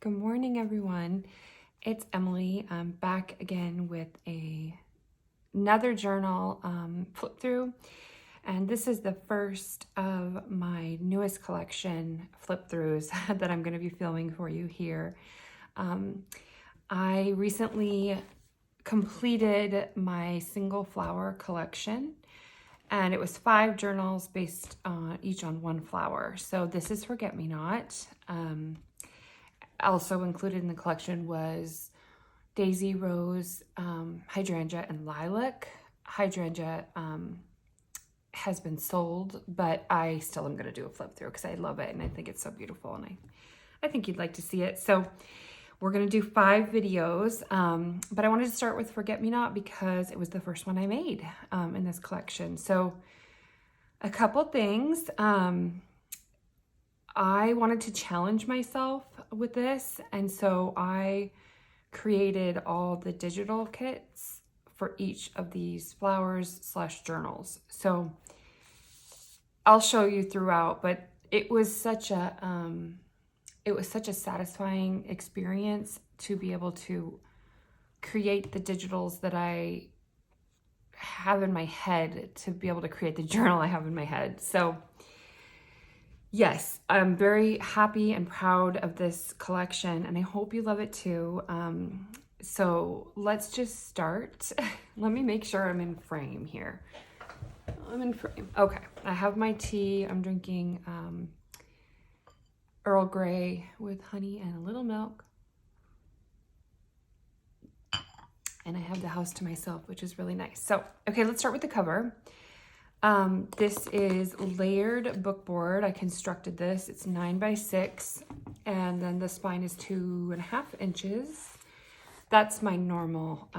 Good morning, everyone. It's Emily. I'm back again with another journal flip through, and this is the first of my newest collection flip throughs that I'm going to be filming for you here. I recently completed my single flower collection, and it was 5 journals based each on one flower. So this is Forget Me Not. Also included in the collection was daisy, rose, hydrangea, and lilac. Hydrangea has been sold, but I still am going to do a flip through because I love it and I think it's so beautiful, and I think you'd like to see it. So we're going to do 5 videos, but I wanted to start with Forget Me Not because it was the first one I made in this collection. So a couple things. I wanted to challenge myself with this, and so I created all the digital kits for each of these flowers / journals. So I'll show you throughout, but it was such a satisfying experience to be able to create the digitals that I have in my head, to be able to create the journal I have in my head. So yes, I'm very happy and proud of this collection, and I hope you love it too. So let's just start. Let me make sure I'm in frame here. I'm in frame. Okay, I have my tea. I'm drinking Earl Grey with honey and a little milk. And I have the house to myself, which is really nice. So, okay, let's start with the cover. This is layered bookboard. I constructed this. It's 9 by 6, and then the spine is 2.5 inches. That's my normal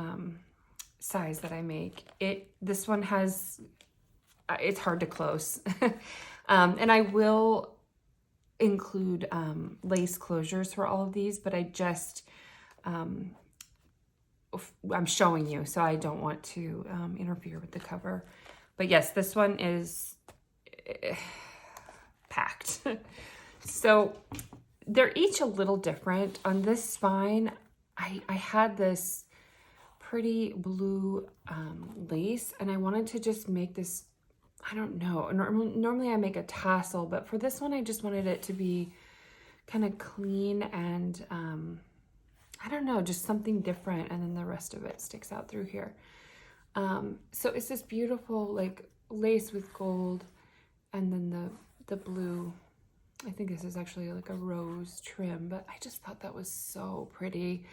size that I make. This one has, it's hard to close. And I will include lace closures for all of these, but I just, I'm showing you, so I don't want to interfere with the cover. But yes, this one is packed. So they're each a little different. On this spine, I had this pretty blue lace, and I wanted to just make this, I don't know, normally I make a tassel, but for this one I just wanted it to be kind of clean and I don't know, just something different, and then the rest of it sticks out through here. So it's this beautiful like lace with gold, and then the blue. I think this is actually like a rose trim, but I just thought that was so pretty.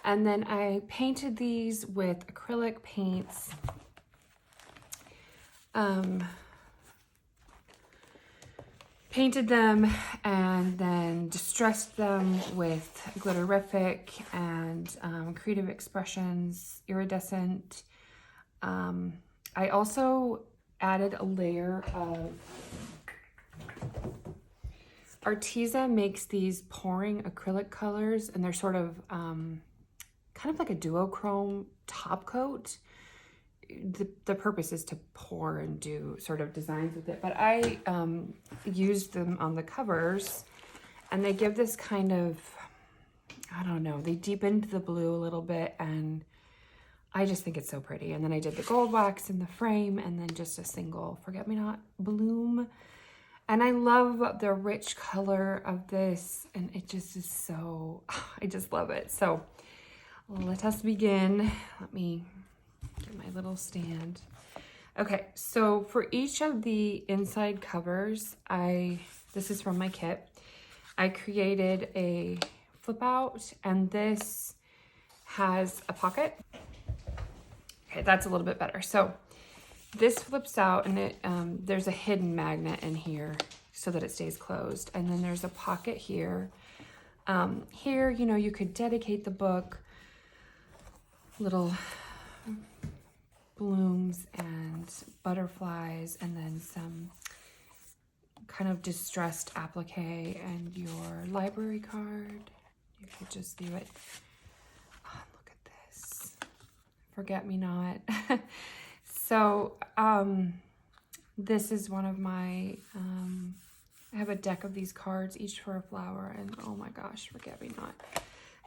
And then I painted these with acrylic paints. Painted them and then distressed them with glitterific and Creative Expressions iridescent. I also added a layer of Arteza makes these pouring acrylic colors, and they're sort of kind of like a duochrome top coat. The purpose is to pour and do sort of designs with it, but I used them on the covers, and they give this kind of, I don't know, they deepened the blue a little bit, and I just think it's so pretty. And then I did the gold wax in the frame, and then just a single Forget Me Not bloom. And I love the rich color of this, and it just is so, I just love it. So let us begin. Let me get my little stand. Okay, so for each of the inside covers, this is from my kit, I created a flip out, and this has a pocket. Okay, that's a little bit better. So this flips out, and there's a hidden magnet in here so that it stays closed. And then there's a pocket here. Here, you know, you could dedicate the book, little blooms and butterflies, and then some kind of distressed applique and your library card. You could just do it. Oh, look at this. Forget Me Not. So this is one of my I have a deck of these cards, each for a flower, and oh my gosh, forget me not.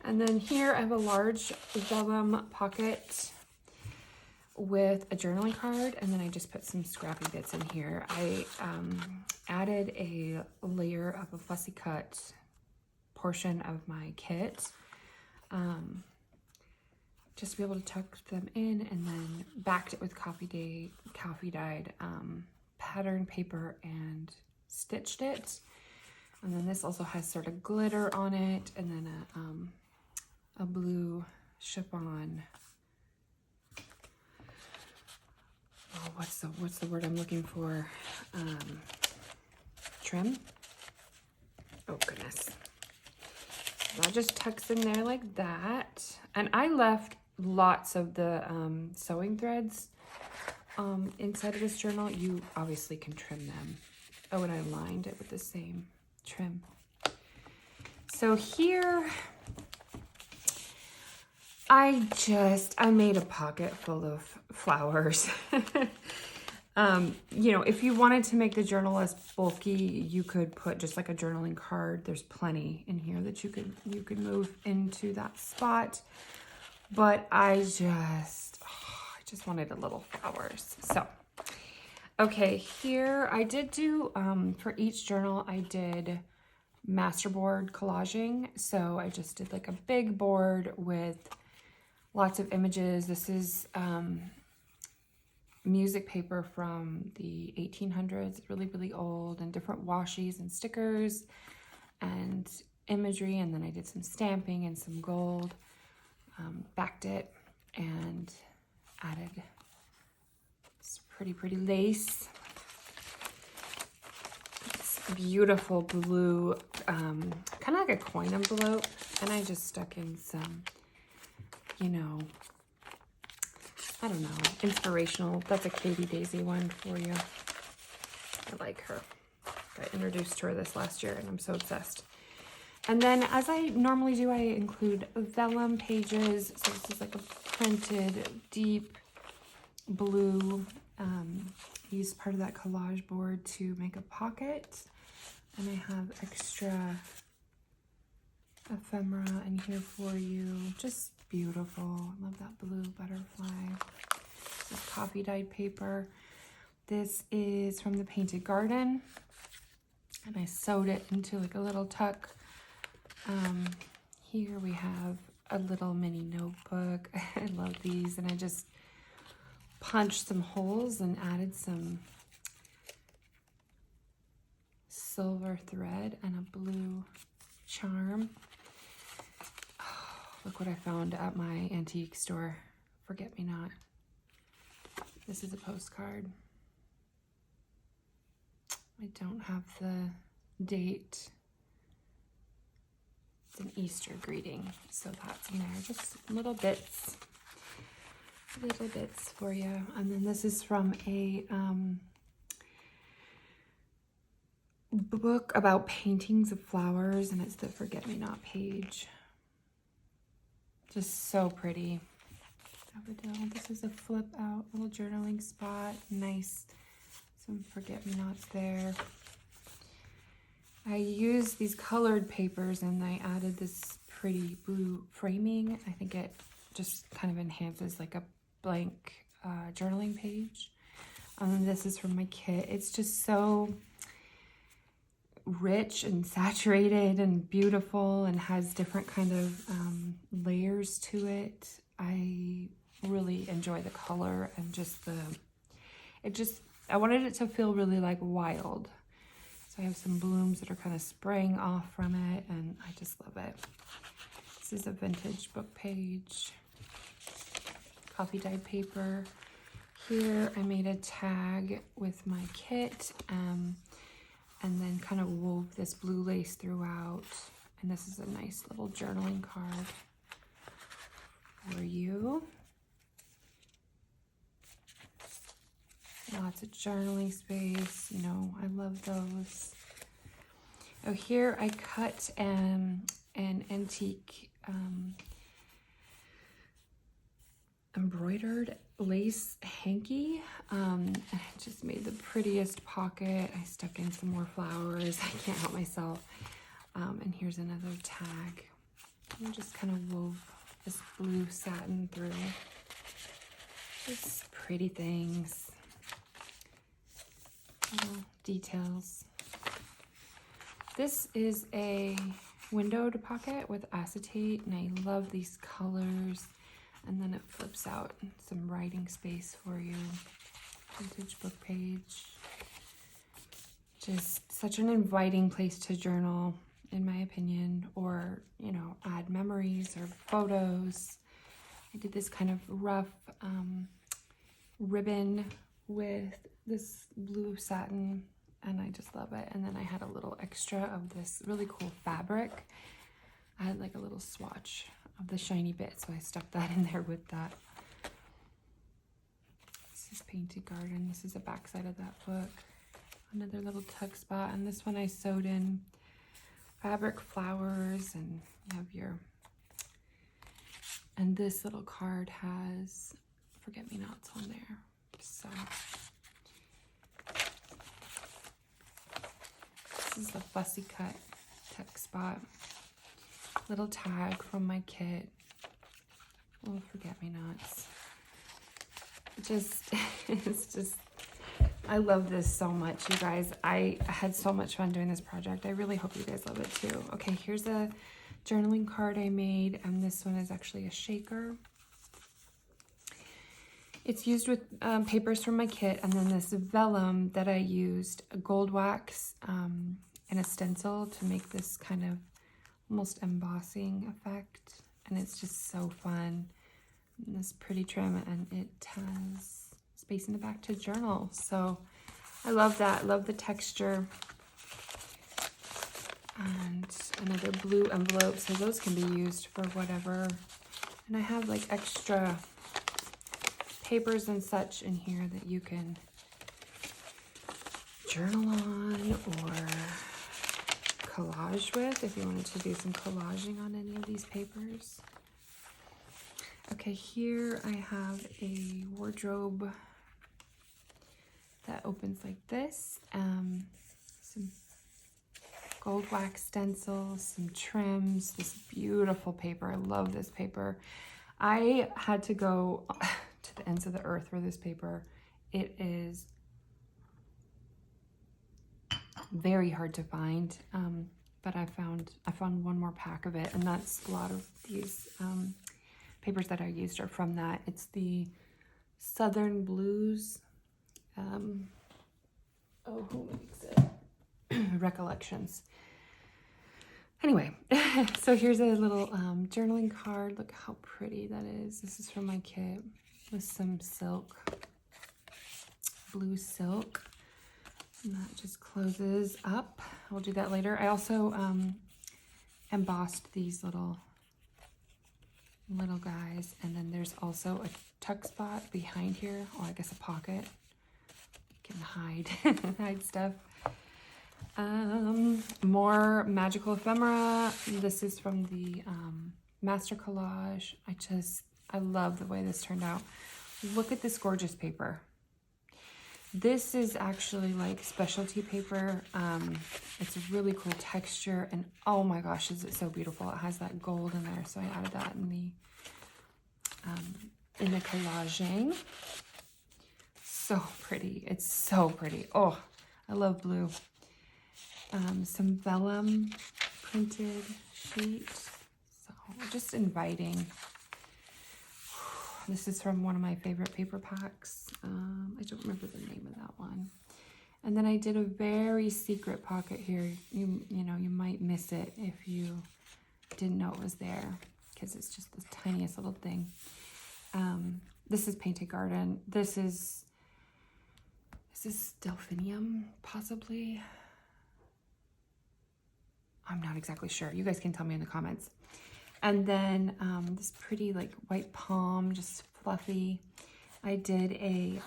And then here I have a large vellum pocket with a journaling card, and then I just put some scrappy bits in here. I added a layer of a fussy cut portion of my kit, just to be able to tuck them in, and then backed it with coffee dyed pattern paper and stitched it. And then this also has sort of glitter on it, and then a blue chiffon. Oh, what's the word I'm looking for? Trim. Oh goodness. That just tucks in there like that. And I left lots of the sewing threads inside of this journal. You obviously can trim them. Oh, and I lined it with the same trim. So here, I made a pocket full of flowers. You know, if you wanted to make the journal less bulky, you could put just like a journaling card. There's plenty in here that you could move into that spot. But I just wanted a little flowers. So, okay, here I did do, for each journal, I did masterboard collaging. So I just did like a big board with lots of images. This is music paper from the 1800s, really, really old, and different washies and stickers and imagery. And then I did some stamping and some gold, backed it, and added this pretty lace. It's beautiful blue, kind of like a coin envelope. And I just stuck in some, you know, I don't know, inspirational. That's a Katie Daisy one for you. I like her. I introduced her this last year and I'm so obsessed. And then, as I normally do, I include vellum pages. So this is like a printed deep blue. Used part of that collage board to make a pocket. And I have extra ephemera in here for you. Just beautiful. I love that blue butterfly. This is coffee dyed paper. This is from the Painted Garden. And I sewed it into like a little tuck. Here we have a little mini notebook. I love these, and I just punched some holes and added some silver thread and a blue charm. Oh, look what I found at my antique store. Forget me not. This is a postcard. I don't have the date. It's an Easter greeting, so that's in there. Just little bits for you. And then this is from a book about paintings of flowers, and it's the Forget-Me-Not page. Just so pretty. This is a flip out little journaling spot. Nice. Some forget-me-nots there. I used these colored papers and I added this pretty blue framing. I think it just kind of enhances like a blank journaling page. This is from my kit. It's just so rich and saturated and beautiful and has different kind of layers to it. I really enjoy the color and just I wanted it to feel really like wild. So I have some blooms that are kind of spraying off from it, and I just love it. This is a vintage book page. Coffee dyed paper. Here I made a tag with my kit, and then kind of wove this blue lace throughout. And this is a nice little journaling card for you. Lots of journaling space, you know, I love those. Oh, here I cut an antique embroidered lace hanky. I just made the prettiest pocket. I stuck in some more flowers. I can't help myself. And here's another tag. I just kind of wove this blue satin through. Just pretty things. Little details. This is a windowed pocket with acetate, and I love these colors. And then it flips out some writing space for you. Vintage book page. Just such an inviting place to journal, in my opinion, or, you know, add memories or photos. I did this kind of rough ribbon with this blue satin, and I just love it. And then I had a little extra of this really cool fabric. I had like a little swatch of the shiny bit, so I stuck that in there with that. This is Painted Garden. This is the backside of that book. Another little tuck spot, and this one I sewed in fabric flowers, and you have your, and this little card has forget-me-nots on there. So this is the fussy cut tuck spot. Little tag from my kit. Little forget-me-nots. It's just, I love this so much, you guys. I had so much fun doing this project. I really hope you guys love it too. Okay, here's a journaling card I made, and this one is actually a shaker. It's used with papers from my kit, and then this vellum that I used, a gold wax and a stencil to make this kind of almost embossing effect, and it's just so fun. And this pretty trim, and it has space in the back to journal, so I love that. Love the texture. And another blue envelope, so those can be used for whatever. And I have like extra papers and such in here that you can journal on or collage with if you wanted to do some collaging on any of these papers. Okay, here I have a wardrobe that opens like this. Some gold wax stencils, some trims, this beautiful paper. I love this paper. I had to go to the ends of the earth for this paper. It is very hard to find, but I found one more pack of it, and that's a lot of these papers that I used are from that. It's the Southern Blues. Oh, who makes it? Recollections. Anyway, so here's a little journaling card. Look how pretty that is. This is from my kit with some silk, blue silk. And that just closes up. I'll do that later. I also embossed these little guys, and then there's also a tuck spot behind here. Oh, I guess a pocket. Can hide hide stuff. More magical ephemera. This is from the master collage. I love the way this turned out. Look at this gorgeous paper. This is actually like specialty paper. It's a really cool texture, and oh my gosh, is it so beautiful. It has that gold in there, so I added that in the collaging. So pretty. It's so pretty. Oh, I love blue. Some vellum printed sheet. So just inviting. This is from one of my favorite paper packs. I don't remember the name of that one. And then I did a very secret pocket here. You know, you might miss it if you didn't know it was there, because it's just the tiniest little thing. This is Painted Garden. This is delphinium, possibly. I'm not exactly sure. You guys can tell me in the comments. And then this pretty like white palm, just fluffy. I did a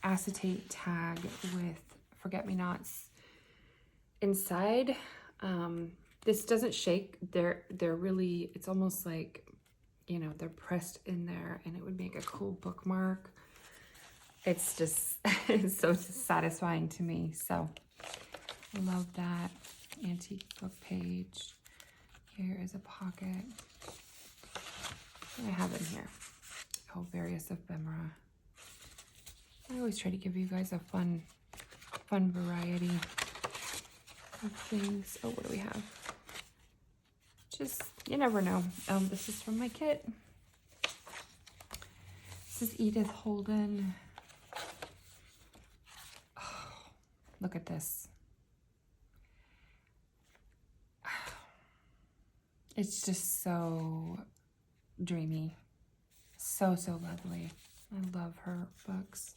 acetate tag with forget-me-nots inside. This doesn't shake. They're really, it's almost like you know, they're pressed in there and it would make a cool bookmark. It's just, it's so satisfying to me. So I love that. Antique book page. Here is a pocket. What do I have in here? Oh, various ephemera. I always try to give you guys a fun variety of things. Oh, what do we have? Just, you never know. This is from my kit. This is Edith Holden. Oh, look at this. It's just so dreamy. So lovely. I love her books.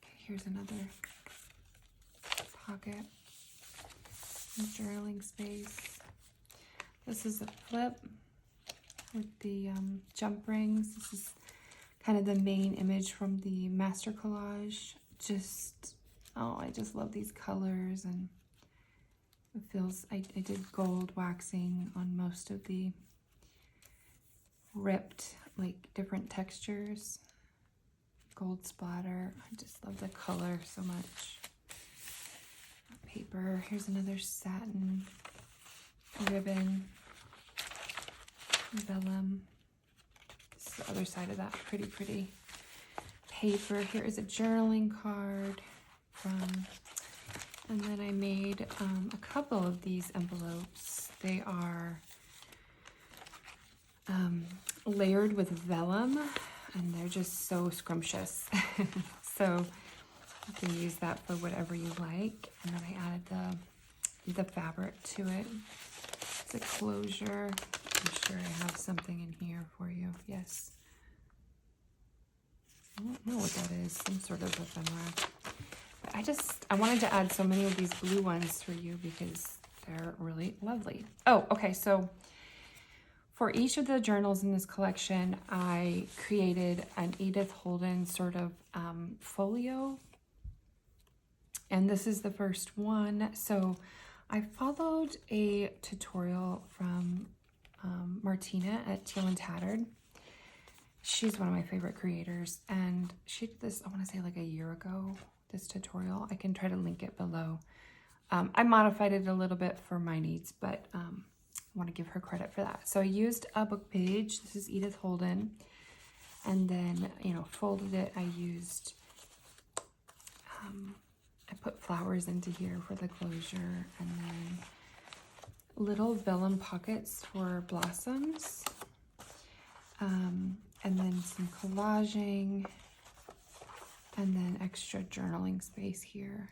Okay, here's another pocket. Journaling space. This is a flip with the jump rings. This is kind of the main image from the master collage. Just, oh, I just love these colors, and it feels, I did gold waxing on most of the ripped, like different textures. Gold splatter. I just love the color so much. Paper. Here's another satin ribbon. Vellum. This is the other side of that pretty paper. Here is a journaling card from, and then I made a couple of these envelopes. They are layered with vellum, and they're just so scrumptious. So you can use that for whatever you like. And then I added the fabric to it. It's a closure. I'm sure I have something in here for you. Yes. I don't know what that is. Some sort of ephemera. But I wanted to add so many of these blue ones for you because they're really lovely. Oh, okay. So for each of the journals in this collection, I created an Edith Holden sort of folio. And this is the first one. So I followed a tutorial from Martina at Teal and Tattered. She's one of my favorite creators, and she did this, I want to say like a year ago, this tutorial. I can try to link it below. I modified it a little bit for my needs, but I want to give her credit for that. So I used a book page. This is Edith Holden. And then, you know, folded it. I used, I put flowers into here for the closure, and then little vellum pockets for blossoms, and then some collaging, and then extra journaling space here.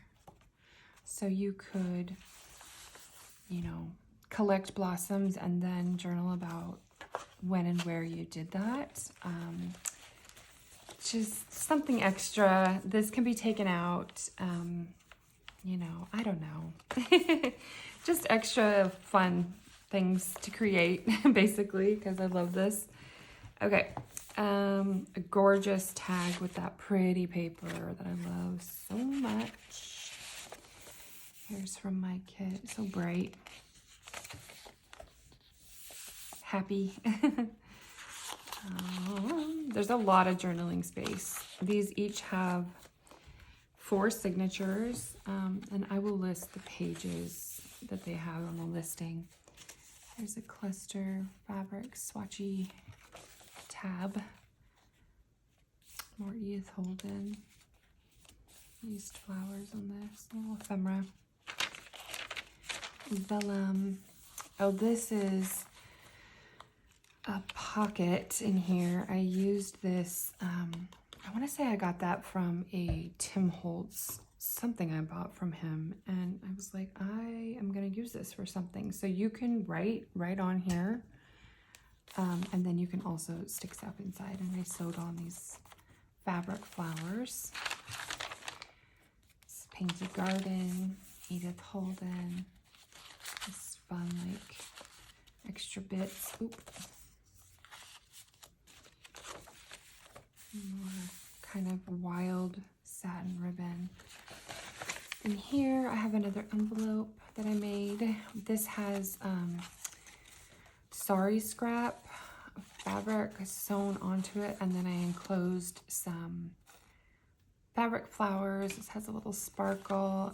So you could, you know, collect blossoms and then journal about when and where you did that. Just something extra. This can be taken out, you know, I don't know. Just extra fun things to create, basically, because I love this. Okay, a gorgeous tag with that pretty paper that I love so much. Here's from my kit. So bright. Happy. There's a lot of journaling space. These each have 4 signatures, and I will list the pages that they have on the listing. There's a cluster fabric swatchy tab. More Edith Holden. Used flowers on this. A little ephemera. Vellum. Oh, this is a pocket in here. I used this, I want to say I got that from a Tim Holtz, something I bought from him, and I was like, I am going to use this for something. So you can write right on here, and then you can also stick stuff inside, and I sewed on these fabric flowers. This Painted Garden, Edith Holden, this fun like extra bits. Oop. More kind of wild satin ribbon. And here I have another envelope that I made. This has sari scrap fabric sewn onto it, and then I enclosed some fabric flowers. This has a little sparkle.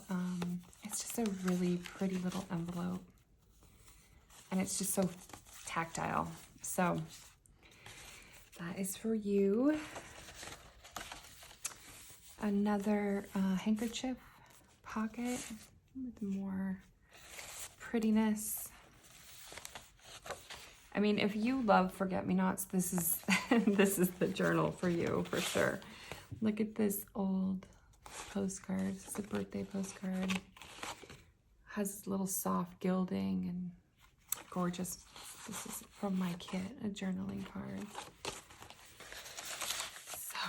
It's just a really pretty little envelope, and it's just so tactile. So that is for you. Another handkerchief pocket with more prettiness. I mean, if you love forget-me-nots, this is this is the journal for you for sure. Look at this old postcard. This is a birthday postcard. Has little soft gilding and gorgeous. This is from my kit, a journaling card. So,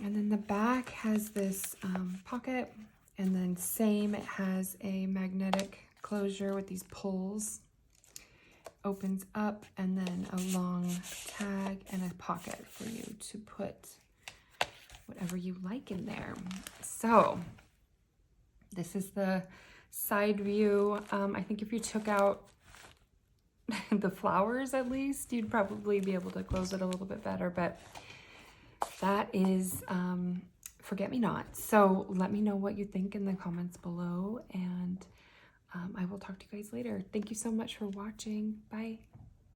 and then the back has this pocket, and then same, it has a magnetic closure with these pulls. Opens up, and then a long tag and a pocket for you to put whatever you like in there. So this is the side view. I think if you took out the flowers at least, you'd probably be able to close it a little bit better, but that is Forget-Me-Not. So let me know what you think in the comments below, and I will talk to you guys later. Thank you so much for watching. Bye.